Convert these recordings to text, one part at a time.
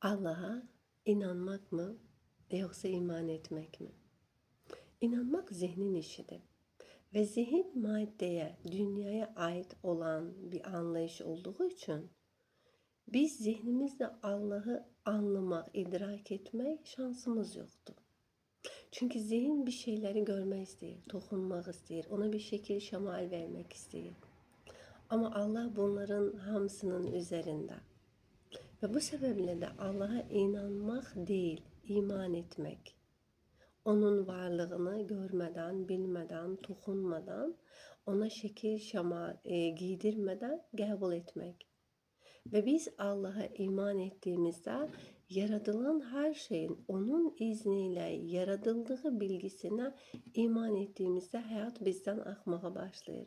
Allah'a inanmak mı yoksa iman etmek mi? İnanmak zihnin işidir. Ve zihin maddeye, dünyaya ait olan bir anlayış olduğu için biz zihnimizle Allah'ı anlamak, idrak etmek şansımız yoktu. Çünkü zihin bir şeyleri görmek istiyor, dokunmak istiyor, ona bir şekil şemal vermek istiyor. Ama Allah bunların hamısının üzerinde. Ve bu sebeple de Allah'a inanmak değil, iman etmek. Onun varlığını görmeden, bilmeden, dokunmadan, ona şekil şema giydirmeden kabul etmek. Ve biz Allah'a iman ettiğimizde yaratılan her şeyin onun izniyle yaratıldığı bilgisine iman ettiğimizde hayat bizden akmaya başlıyor.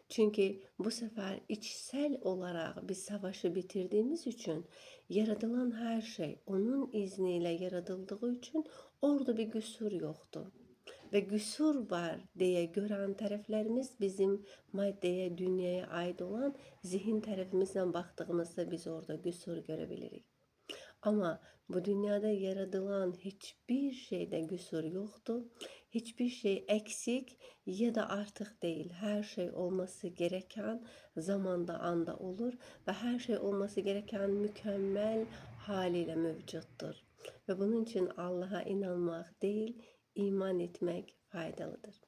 Çünkü bu sefer içsel olarak bir savaşı bitirdiğimiz için yaratılan her şey onun izniyle yaratıldığı için orada bir güsur yoktu. Ve güsur var diye gören taraflarımız bizim maddeye, dünyaya ait olan zihin tarafımızdan baktığımızda biz orada güsur görebiliriz. Ama bu dünyada yaratılan hiçbir şeyde güsur yoktu. Hiçbir şey eksik ya da artık değil. Her şey olması gereken zamanda anda olur ve her şey olması gereken mükemmel haliyle mevcuttur. Ve bunun için Allah'a inanmak değil, iman etmek faydalıdır.